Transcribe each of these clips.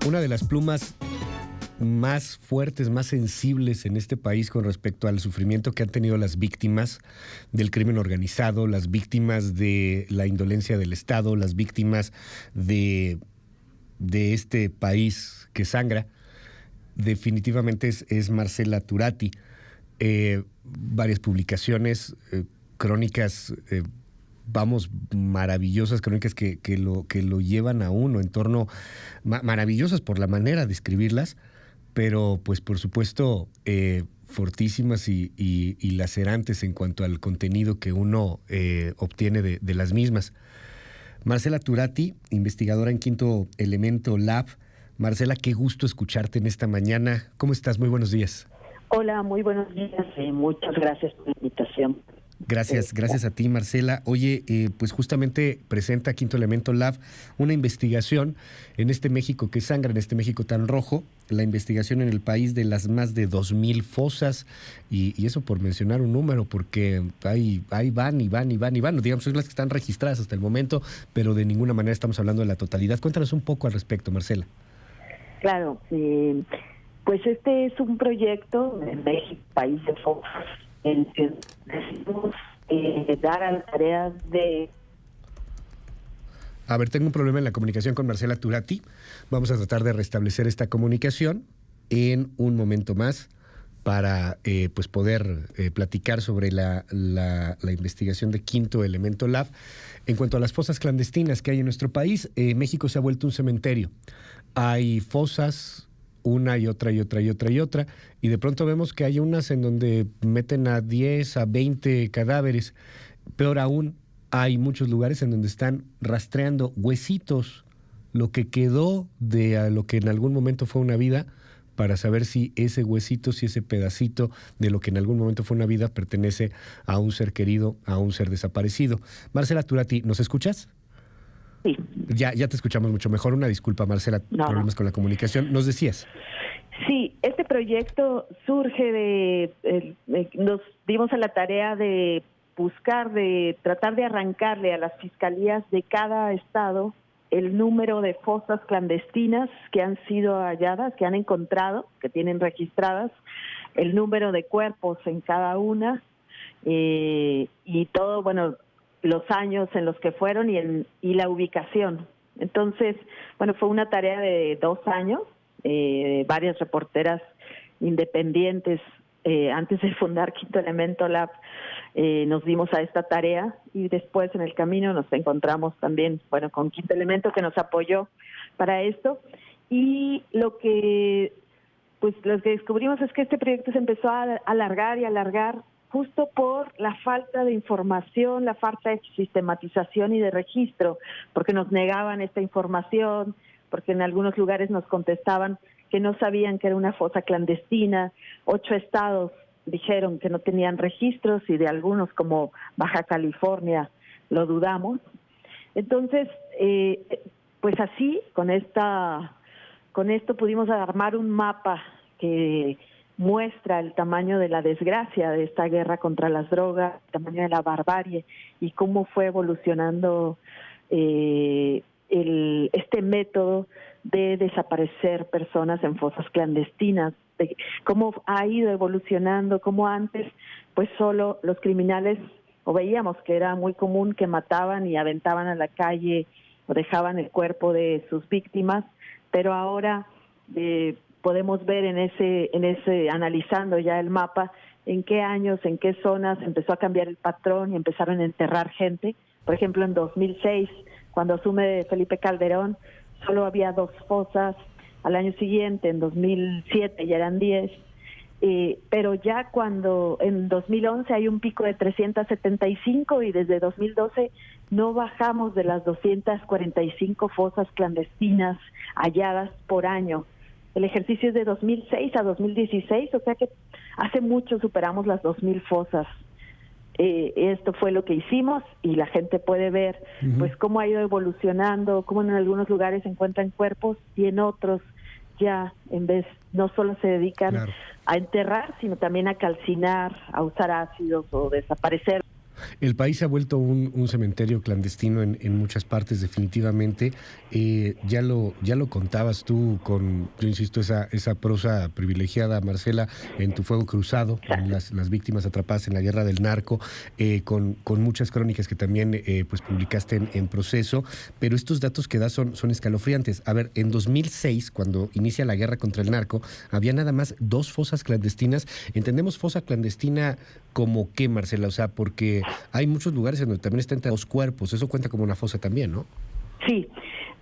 una de las plumas más fuertes, más sensibles en este país con respecto al sufrimiento que han tenido las víctimas del crimen organizado, las víctimas de la indolencia del Estado, las víctimas de este país que sangra. Definitivamente es Marcela Turati. Varias publicaciones, crónicas, maravillosas crónicas que lo llevan a uno en torno, maravillosas por la manera de escribirlas, pero pues por supuesto fortísimas y lacerantes en cuanto al contenido que uno obtiene de las mismas. Marcela Turati, investigadora en Quinto Elemento Lab. Marcela, qué gusto escucharte en esta mañana. ¿Cómo estás? Muy buenos días. Hola, muy buenos días. Muchas gracias por la invitación. Gracias a ti, Marcela. Oye, pues justamente presenta Quinto Elemento Lab una investigación en este México que sangra, en este México tan rojo, la investigación en el país de las más de 2,000 fosas, y eso por mencionar un número, porque ahí van, digamos, son las que están registradas hasta el momento, pero de ninguna manera estamos hablando de la totalidad. Cuéntanos un poco al respecto, Marcela. Claro, pues este es un proyecto en México, país de fosas, en que decidimos dar a las tareas de... A ver, tengo un problema en la comunicación con Marcela Turati. Vamos a tratar de restablecer esta comunicación en un momento más para pues poder platicar sobre la investigación de Quinto Elemento Lab. En cuanto a las fosas clandestinas que hay en nuestro país, México se ha vuelto un cementerio. Hay fosas una y otra, y de pronto vemos que hay unas en donde meten a 10, a 20 cadáveres. Peor aún, hay muchos lugares en donde están rastreando huesitos, lo que quedó de lo que en algún momento fue una vida, para saber si ese huesito, si ese pedacito de lo que en algún momento fue una vida pertenece a un ser querido, a un ser desaparecido. Marcela Turati, ¿nos escuchas? Sí. Ya te escuchamos mucho mejor. Una disculpa, Marcela, problemas con la comunicación. ¿Nos decías? Sí, este proyecto surge nos dimos a la tarea de buscar, de tratar de arrancarle a las fiscalías de cada estado el número de fosas clandestinas que han sido halladas, que han encontrado, que tienen registradas, el número de cuerpos en cada una, y todo, bueno, los años en los que fueron y la ubicación. Entonces, bueno, fue una tarea de 2 años, varias reporteras independientes, antes de fundar Quinto Elemento Lab, nos dimos a esta tarea, y después en el camino nos encontramos también, bueno, con Quinto Elemento, que nos apoyó para esto. Y lo que descubrimos es que este proyecto se empezó a alargar justo por la falta de información, la falta de sistematización y de registro, porque nos negaban esta información, porque en algunos lugares nos contestaban que no sabían que era una fosa clandestina. 8 estados dijeron que no tenían registros, y de algunos, como Baja California, lo dudamos. Entonces, pues así, con esto pudimos armar un mapa que muestra el tamaño de la desgracia de esta guerra contra las drogas, el tamaño de la barbarie, y cómo fue evolucionando este método de desaparecer personas en fosas clandestinas, de cómo ha ido evolucionando, cómo antes pues solo los criminales, o veíamos que era muy común que mataban y aventaban a la calle o dejaban el cuerpo de sus víctimas, pero ahora podemos ver en ese analizando ya el mapa, en qué años, en qué zonas empezó a cambiar el patrón y empezaron a enterrar gente. Por ejemplo, en 2006, cuando asume Felipe Calderón, solo había 2 fosas. Al año siguiente, en 2007, ya eran 10. Pero ya cuando en 2011 hay un pico de 375, y desde 2012 no bajamos de las 245 fosas clandestinas halladas por año. El ejercicio es de 2006 a 2016, o sea que hace mucho superamos las 2,000 fosas. Esto fue lo que hicimos, y la gente puede ver pues cómo ha ido evolucionando, cómo en algunos lugares se encuentran cuerpos y en otros ya no solo se dedican a enterrar, sino también a calcinar, a usar ácidos o desaparecer. El país se ha vuelto un cementerio clandestino en muchas partes, definitivamente. Ya lo contabas tú con, yo insisto, esa prosa privilegiada, Marcela, en Tu Fuego Cruzado, en las víctimas atrapadas en la guerra del narco, con muchas crónicas que también pues publicaste en Proceso. Pero estos datos que das son escalofriantes. A ver, en 2006, cuando inicia la guerra contra el narco, había nada más 2 fosas clandestinas. ¿Entendemos fosa clandestina como qué, Marcela? O sea, porque hay muchos lugares en donde también están 2 cuerpos. Eso cuenta como una fosa también, ¿no? Sí,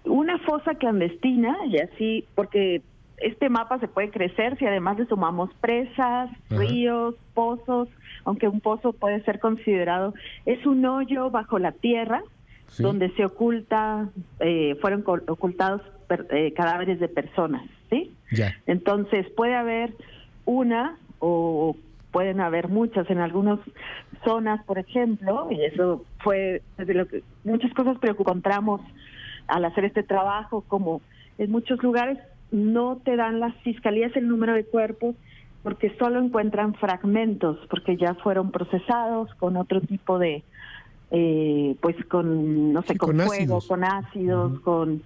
una fosa clandestina, y así, porque este mapa se puede crecer si además le sumamos presas, ríos, pozos, aunque un pozo puede ser considerado, es un hoyo bajo la tierra, sí, donde se fueron ocultados cadáveres de personas, ¿sí? Ya. Entonces puede haber una o pueden haber muchas en algunas zonas, por ejemplo, y eso fue de lo que muchas cosas encontramos al hacer este trabajo, como en muchos lugares no te dan las fiscalías el número de cuerpos porque solo encuentran fragmentos, porque ya fueron procesados con otro tipo de, pues con, no sé, sí, con fuego, ácidos, con ácidos, con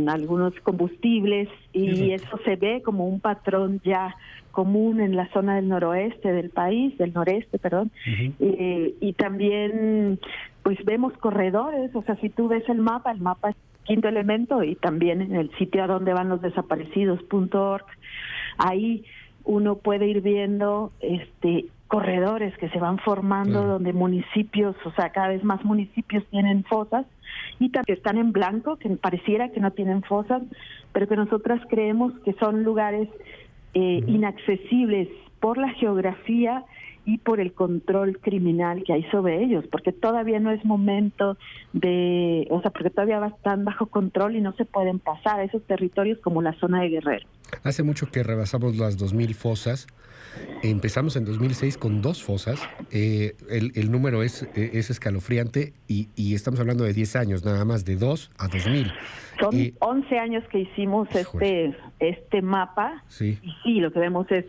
algunos combustibles, y eso se ve como un patrón ya común en la zona del noroeste del país, del noreste, perdón, y también pues vemos corredores, o sea, si tú ves el mapa es Quinto Elemento, y también en el sitio a donde van los desaparecidos.org, ahí uno puede ir viendo corredores que se van formando, donde municipios, o sea, cada vez más municipios tienen fosas, y también que están en blanco, que pareciera que no tienen fosas, pero que nosotras creemos que son lugares inaccesibles por la geografía y por el control criminal que hay sobre ellos, porque todavía no es momento porque todavía están bajo control y no se pueden pasar a esos territorios como la zona de Guerrero. Hace mucho que rebasamos las 2,000 fosas. Empezamos en 2006 con 2 fosas. El número es escalofriante y estamos hablando de 10 años, nada más, de 2 a 2,000. Son 11 años que hicimos este mapa. Sí. Y sí, lo que vemos es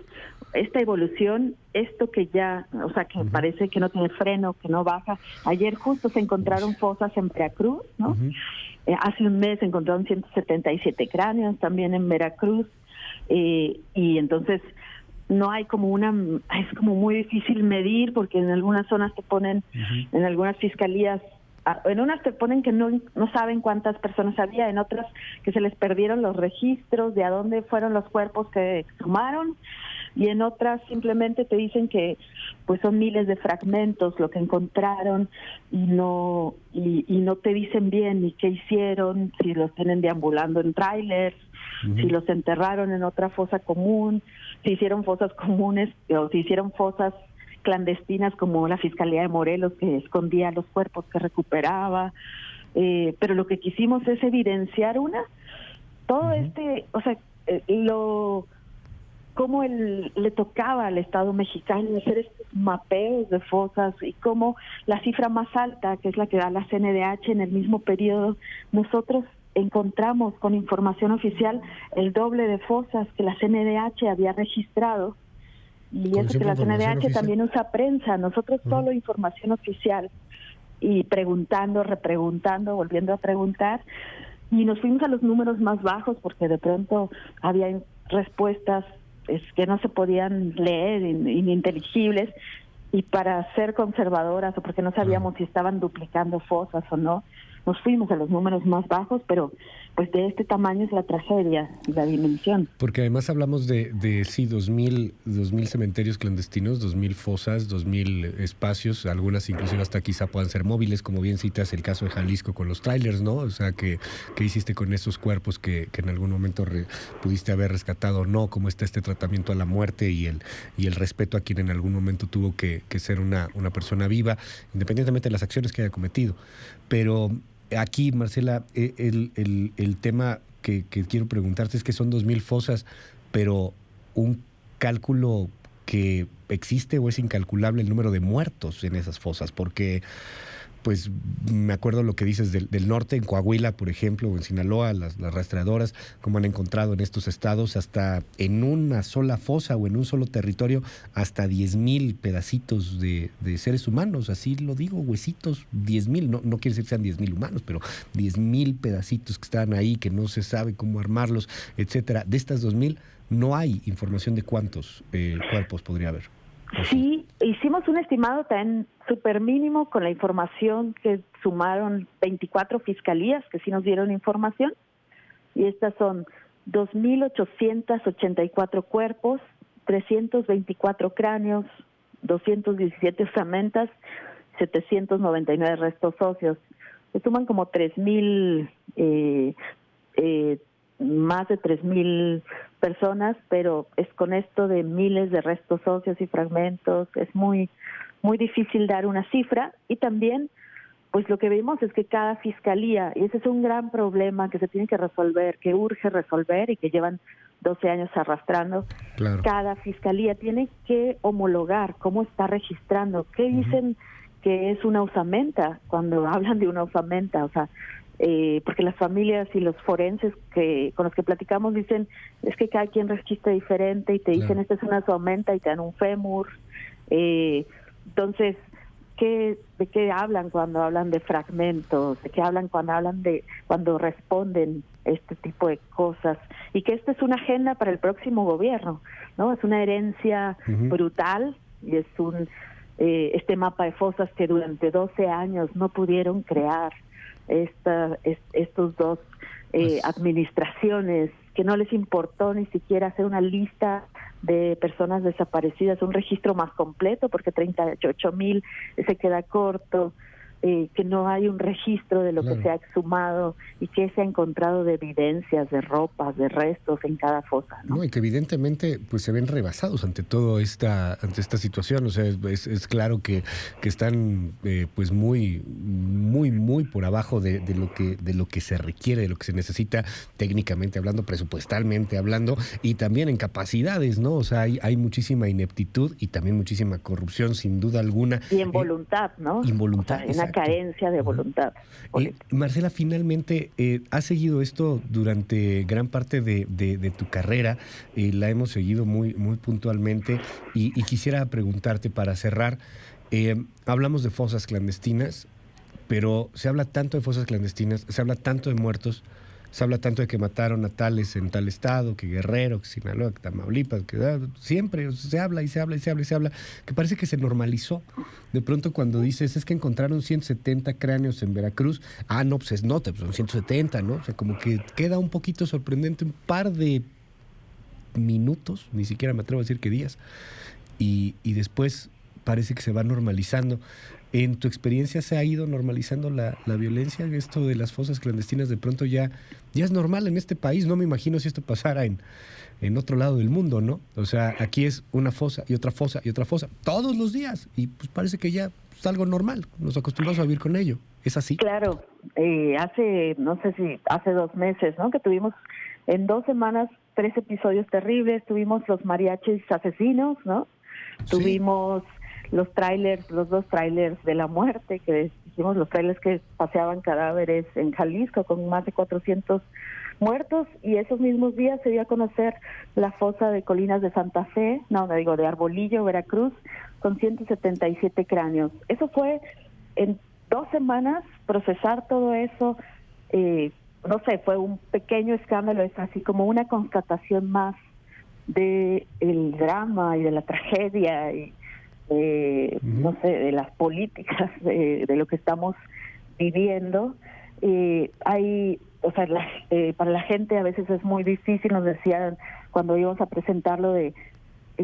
esta evolución, esto que ya, o sea, que parece que no tiene freno, que no baja. Ayer justo se encontraron fosas en Veracruz, ¿no? Hace un mes se encontraron 177 cráneos también en Veracruz, y entonces no hay como es como muy difícil medir, porque en algunas zonas te ponen, en algunas fiscalías, en unas te ponen que no saben cuántas personas había, en otras que se les perdieron los registros de a dónde fueron los cuerpos que exhumaron, y en otras simplemente te dicen que pues son miles de fragmentos lo que encontraron, y no te dicen bien ni qué hicieron, si los tienen deambulando en trailers, si los enterraron en otra fosa común, si hicieron fosas comunes o si hicieron fosas clandestinas como la Fiscalía de Morelos, que escondía los cuerpos que recuperaba, pero lo que quisimos es evidenciar todo o sea, cómo le tocaba al Estado mexicano hacer estos mapeos de fosas, y cómo la cifra más alta, que es la que da la CNDH en el mismo periodo, nosotros encontramos con información oficial el doble de fosas que la CNDH había registrado, y eso que la CNDH también usa prensa, nosotros solo información oficial, y preguntando, repreguntando, volviendo a preguntar, y nos fuimos a los números más bajos porque de pronto había respuestas que no se podían leer, ininteligibles, y para ser conservadoras o porque no sabíamos si estaban duplicando fosas o no, nos fuimos a los números más bajos, pero pues de este tamaño es la tragedia y la dimensión. Porque además hablamos de 2,000 cementerios clandestinos, 2,000 fosas, 2,000 espacios, algunas inclusive hasta quizá puedan ser móviles, como bien citas el caso de Jalisco con los trailers, ¿no? O sea, ¿qué hiciste con esos cuerpos que en algún momento pudiste haber rescatado o no? ¿Cómo está este tratamiento a la muerte y el respeto a quien en algún momento tuvo que ser una persona viva, independientemente de las acciones que haya cometido? Pero aquí, Marcela, el tema que quiero preguntarte es que son 2,000 fosas, pero un cálculo que existe o es incalculable el número de muertos en esas fosas, porque pues me acuerdo lo que dices del norte, en Coahuila, por ejemplo, o en Sinaloa, las rastreadoras, como han encontrado en estos estados, hasta en una sola fosa o en un solo territorio, hasta 10,000 pedacitos de seres humanos, así lo digo, huesitos, 10,000, no quiere decir que sean 10,000 humanos, pero 10,000 pedacitos que están ahí, que no se sabe cómo armarlos, etcétera. De estas 2,000, no hay información de cuántos cuerpos podría haber. Sí, hicimos un estimado tan súper mínimo con la información que sumaron 24 fiscalías que sí nos dieron información, y estas son 2,884 cuerpos, 324 cráneos, 217 osamentas, 799 restos óseos. Se suman como 3,000, más de 3,000 personas, pero es con esto de miles de restos óseos y fragmentos, es muy difícil dar una cifra. Y también, pues lo que vimos es que cada fiscalía, y ese es un gran problema que se tiene que resolver, que urge resolver y que llevan 12 años arrastrando, claro, cada fiscalía tiene que homologar cómo está registrando, qué dicen que es una osamenta cuando hablan de una osamenta, o sea, porque las familias y los forenses con los que platicamos dicen, es que cada quien registra diferente y te dicen, esta es una osamenta y te dan un fémur. Entonces, ¿de qué hablan cuando hablan de fragmentos? ¿De qué hablan cuando responden este tipo de cosas? Y que esta es una agenda para el próximo gobierno, ¿no? Es una herencia brutal y es este mapa de fosas que durante 12 años no pudieron crear estos dos administraciones, que no les importó ni siquiera hacer una lista de personas desaparecidas, un registro más completo, porque 38,000 se queda corto, que no hay un registro de lo que se ha exhumado y que se ha encontrado de evidencias, de ropas, de restos en cada fosa, ¿no? No, y que evidentemente pues se ven rebasados ante esta situación. O sea, es claro que están pues muy por abajo de lo que se requiere, de lo que se necesita técnicamente hablando, presupuestalmente hablando, y también en capacidades, ¿no? O sea, hay muchísima ineptitud y también muchísima corrupción, sin duda alguna. Y en voluntad, ¿no? Involuntad, o sea, una carencia de voluntad. Marcela, finalmente, ¿has seguido esto durante gran parte de tu carrera? La hemos seguido muy puntualmente y quisiera preguntarte para cerrar, hablamos de fosas clandestinas, pero se habla tanto de fosas clandestinas, se habla tanto de muertos, se habla tanto de que mataron a tales en tal estado, que Guerrero, que Sinaloa, que Tamaulipas, que siempre se habla y se habla y se habla y se habla, que parece que se normalizó. De pronto cuando dices, es que encontraron 170 cráneos en Veracruz, no, pues es nota, pues son 170, ¿no? O sea, como que queda un poquito sorprendente, un par de minutos, ni siquiera me atrevo a decir que días, y después parece que se va normalizando. ¿En tu experiencia se ha ido normalizando la violencia? Esto de las fosas clandestinas de pronto ya es normal en este país. No me imagino si esto pasara en otro lado del mundo, ¿no? O sea, aquí es una fosa y otra fosa y otra fosa todos los días y pues parece que ya es algo normal. Nos acostumbramos a vivir con ello. ¿Es así? Claro. No sé si hace 2 meses, ¿no? Que tuvimos en 2 semanas 3 episodios terribles. Tuvimos los mariachis asesinos, ¿no? Sí. Tuvimos los 2 trailers de la muerte, que dijimos los trailers que paseaban cadáveres en Jalisco con más de 400 muertos, y esos mismos días se dio a conocer la fosa de Colinas de Santa Fe, de Arbolillo, Veracruz, con 177 cráneos. Eso fue en 2 semanas procesar todo eso. Fue un pequeño escándalo, es así como una constatación más de el drama y de la tragedia y de las políticas de lo que estamos viviendo. Para la gente a veces es muy difícil, nos decían cuando íbamos a presentarlo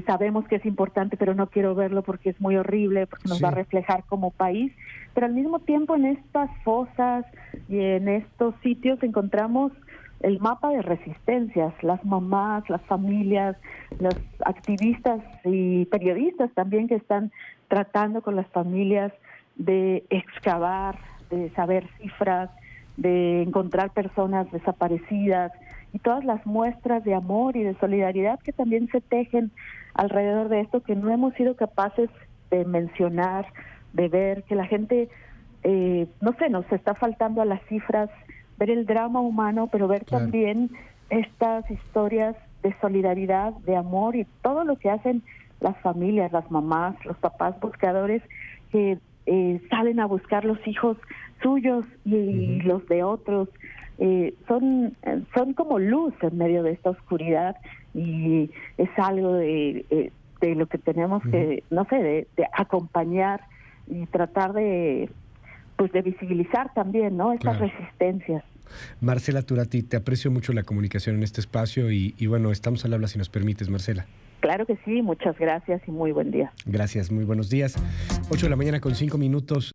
sabemos que es importante, pero no quiero verlo porque es muy horrible, porque nos va a reflejar como país, pero al mismo tiempo en estas fosas y en estos sitios encontramos el mapa de resistencias, las mamás, las familias, los activistas y periodistas también que están tratando con las familias de excavar, de saber cifras, de encontrar personas desaparecidas y todas las muestras de amor y de solidaridad que también se tejen alrededor de esto, que no hemos sido capaces de mencionar, de ver, que la gente no sé, nos está faltando a las cifras ver el drama humano, pero ver Claro. también estas historias de solidaridad, de amor y todo lo que hacen las familias, las mamás, los papás buscadores que salen a buscar los hijos suyos y los de otros. Son como luz en medio de esta oscuridad, y es algo de lo que tenemos que, no sé, de acompañar y tratar de visibilizar también, ¿no? Estas Claro. resistencias. Marcela Turati, te aprecio mucho la comunicación en este espacio y bueno, estamos al habla si nos permites, Marcela. Claro que sí, muchas gracias y muy buen día. Gracias, muy buenos días. 8 de la mañana con 5 minutos.